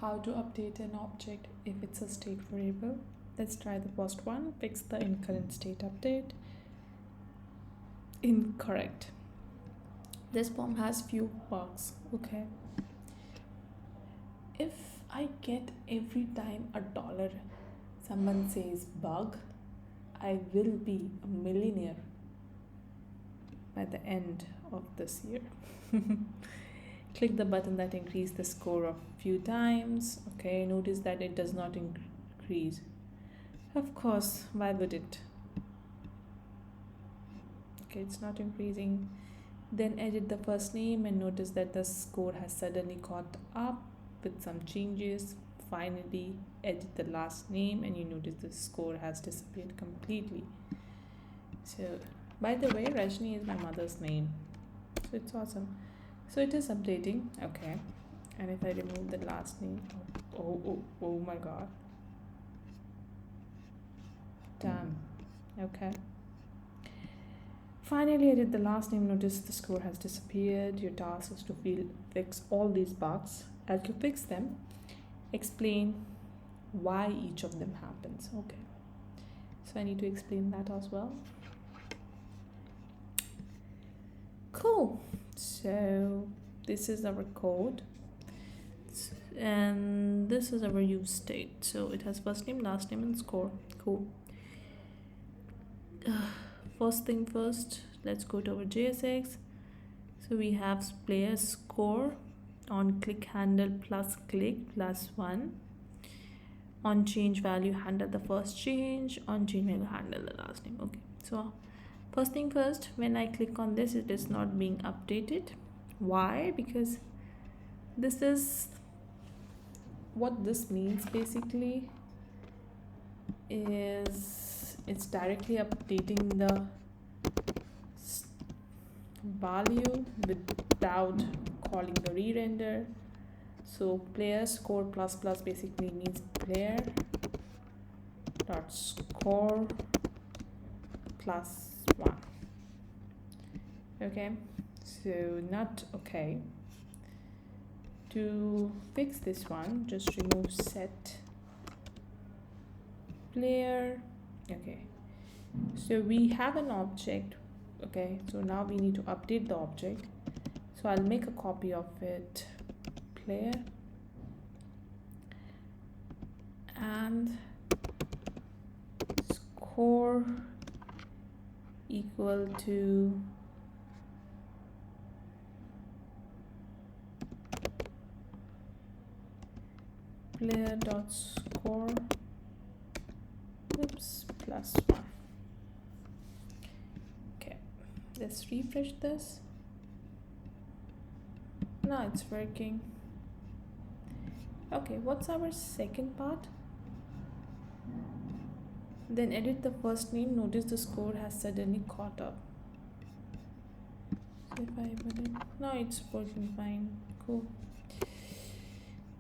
how to update an object if it's a state variable. Let's try the first one. Fix the in current state update. Incorrect. This form has few bugs. Okay. If I get every time a dollar someone says bug, I will be a millionaire by the end of this year. Click the button that increased the score a few times. Okay, notice that it does not increase. Of course, why would it? Okay, it's not increasing. Then edit the first name and notice that the score has suddenly caught up with some changes. Finally, edit the last name and you notice the score has disappeared completely. So, by the way, Rajni is my mother's name. So it's awesome. So it is updating. Okay. And if I remove the last name, oh my god. Damn. Okay. Finally, I did the last name. Notice the score has disappeared. Your task is to fix all these bugs. As you fix them, explain why each of them happens. Okay. So I need to explain that as well. Cool. So this is our code. And this is our use state. So it has first name, last name, and score. Cool. First thing first, let's go to our JSX. So we have player score on click handle plus click plus 1. On change value handle the first change. On change value handle the last name. Okay. So first thing first, when I click on this, it is not being updated. Why? Because this is what this means basically is it's directly updating the value without calling the re-render. So player score plus plus basically means player dot score plus 1. Okay, so not okay. To fix this one, just remove set player. Okay, so we have an object. Okay, so now we need to update the object. So I'll make a copy of it, player, and score equal to player dot score plus 1. Okay, let's refresh this. Now it's working. Okay, what's our second part? Then edit the first name. Notice the score has suddenly caught up. So if I put it, now it's working fine. Cool.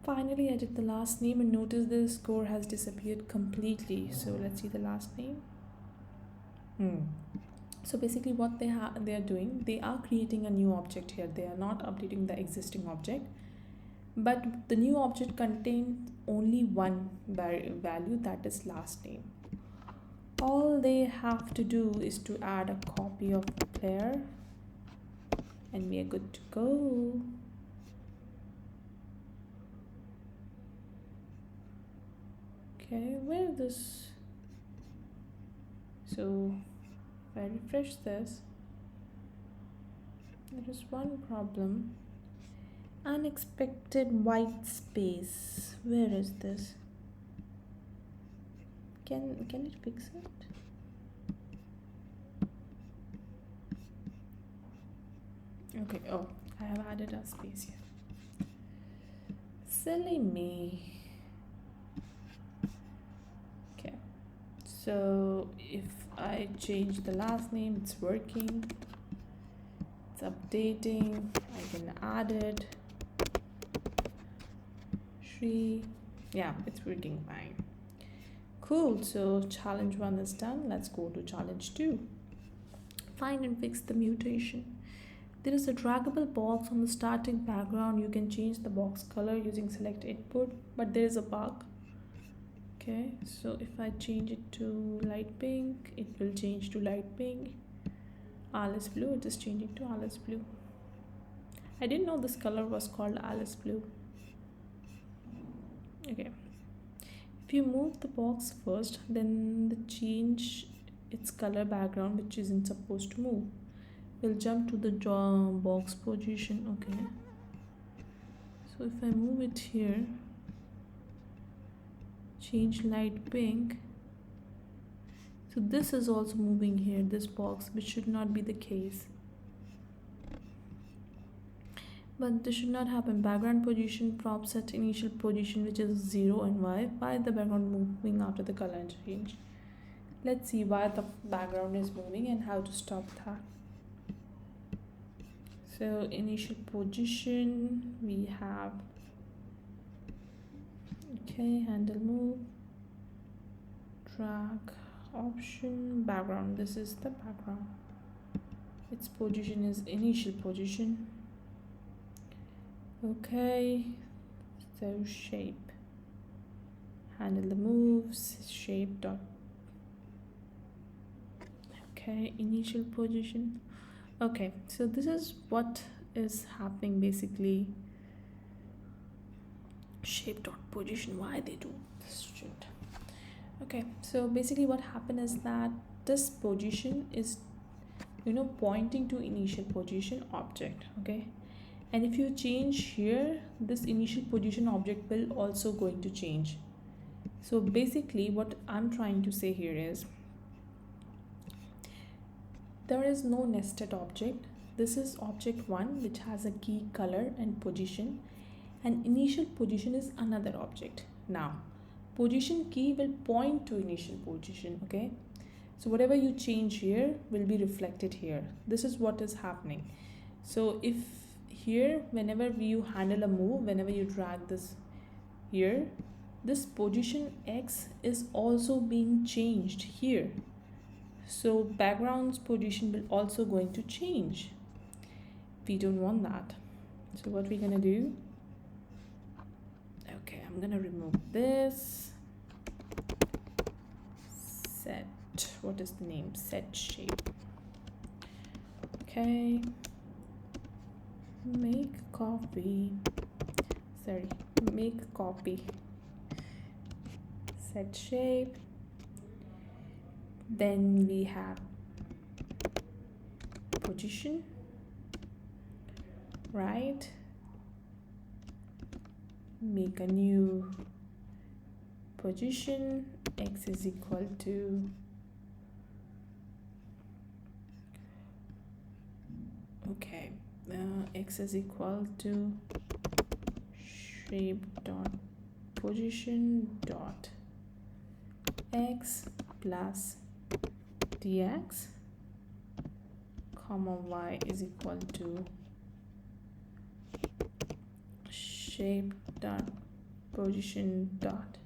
Finally, edit the last name and notice the score has disappeared completely. So let's see the last name. So basically what they are doing, they are creating a new object here. They are not updating the existing object, but the new object contains only one value, that is last name. All they have to do is to add a copy of the player and we are good to go. Okay, where is this? So if I refresh this, there is one problem. Unexpected white space. Where is this? Can it fix it? Okay, oh, I have added a space here. Silly me. Okay, so if I change the last name, it's working. It's updating. I can add it. Shri. Yeah, it's working fine. Cool, so challenge 1 is done. Let's go to challenge 2. Find and fix the mutation. There is a draggable box on the starting background. You can change the box color using select input, but there is a bug. Okay, so if I change it to light pink, it will change to light pink. Alice blue, it is changing to Alice blue. I didn't know this color was called Alice blue. Okay, if you move the box first, then the change its color background, which isn't supposed to move, will jump to the box position. Okay, so if I move it here, change light pink, so this is also moving here, this box, which should not be the case. But this should not happen. Background position prop set initial position, which is 0 and y. Why the background moving after the color change? Let's see why the background is moving and how to stop that. So initial position, we have, okay, handle move, drag option, background. This is the background. Its position is initial position. Okay, so shape, handle the moves, shape dot. Okay, initial position. Okay, so this is what is happening basically. Shape dot position, why they do this shit. Okay, so basically what happened is that this position is, pointing to initial position object. Okay, and if you change here, this initial position object will also going to change. So basically what I'm trying to say here is, there is no nested object. This is object 1, which has a key, color and position, and initial position is another object. Now position key will point to initial position. Okay, so whatever you change here will be reflected here. This is what is happening. So if here, whenever you handle a move, whenever you drag this here, this position X is also being changed here. So background's position will also going to change. We don't want that. So what we're gonna do, okay, I'm gonna remove this. Set, what is the name? Set shape. Okay, make copy, make copy, set shape. Then we have position, right? Make a new position, X is equal to, okay, X is equal to shape dot position dot X plus dx, comma y is equal to shape dot position dot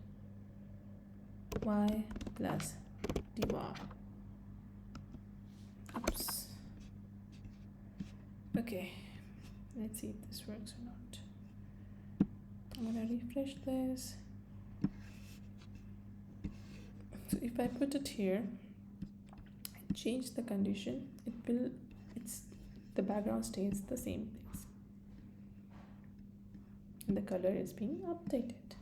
y plus dy. Oops. Okay, let's see if this works or not. I'm gonna refresh this. So if I put it here, change the condition, the background stays the same place. And the color is being updated.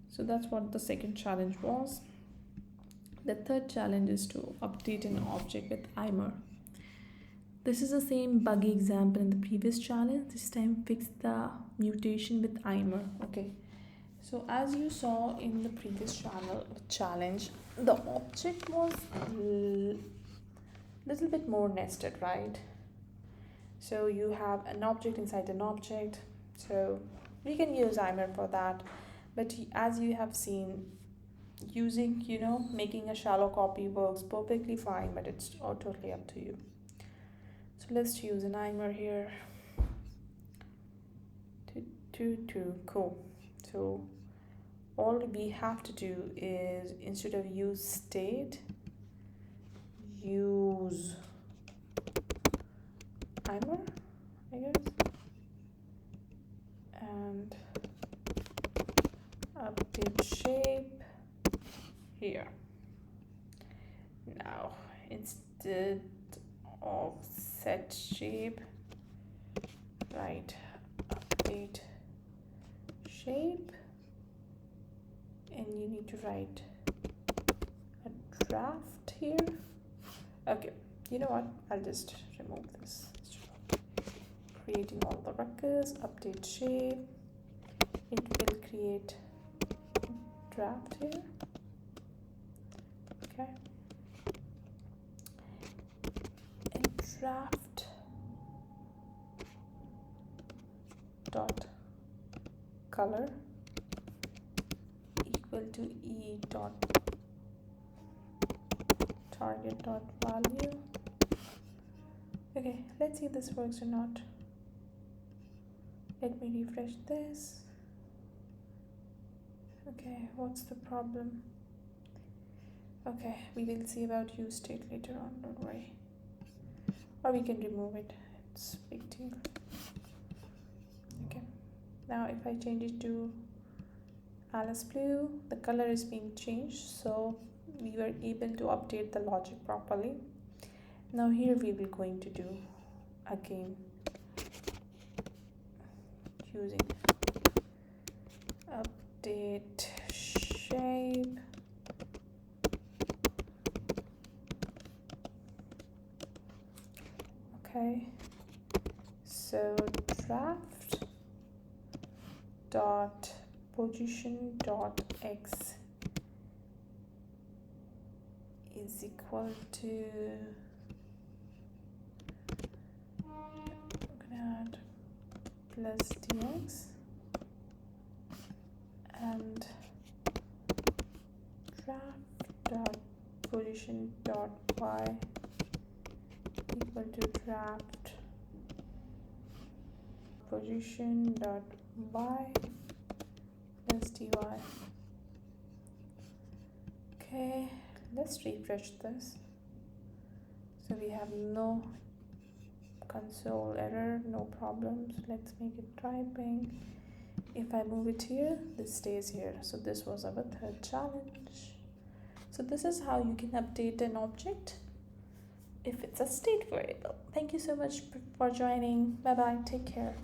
So that's what the second challenge was. The third challenge is to update an object with Eimer. This is the same buggy example in the previous challenge. This time fix the mutation with Eimer. Okay, so as you saw in the previous challenge, the object was little bit more nested, right? So you have an object inside an object, so we can use Eimer for that. But as you have seen, using, making a shallow copy works perfectly fine, but it's totally up to you. So let's use an Eimer here. Cool. So all we have to do is, instead of use state, use timer, I guess, and update shape here. Now instead of set shape, write update shape, and you need to write a draft here. Okay, you know what, I'll just remove this. Creating all the records, update shape, it will create draft here. Okay, and draft dot color equal to e dot target dot value. Okay, let's see if this works or not. Let me refresh this. Okay, what's the problem? Okay, we will see about use state later on, don't worry. Or we can remove it, it's a big deal. Okay, now if I change it to Alice Blue, the color is being changed, so we were able to update the logic properly. Now here we will going to do again using update shape, okay, so draft dot position dot x is equal to, I'm gonna add plus dx and draft dot position dot y equal to draft position dot y plus dy. Okay, let's refresh this. So we have no console error, no problems. Let's make it typing. If I move it here, this stays here. So this was our third challenge. So this is how you can update an object if it's a state variable. Thank you so much for joining. Bye bye, take care.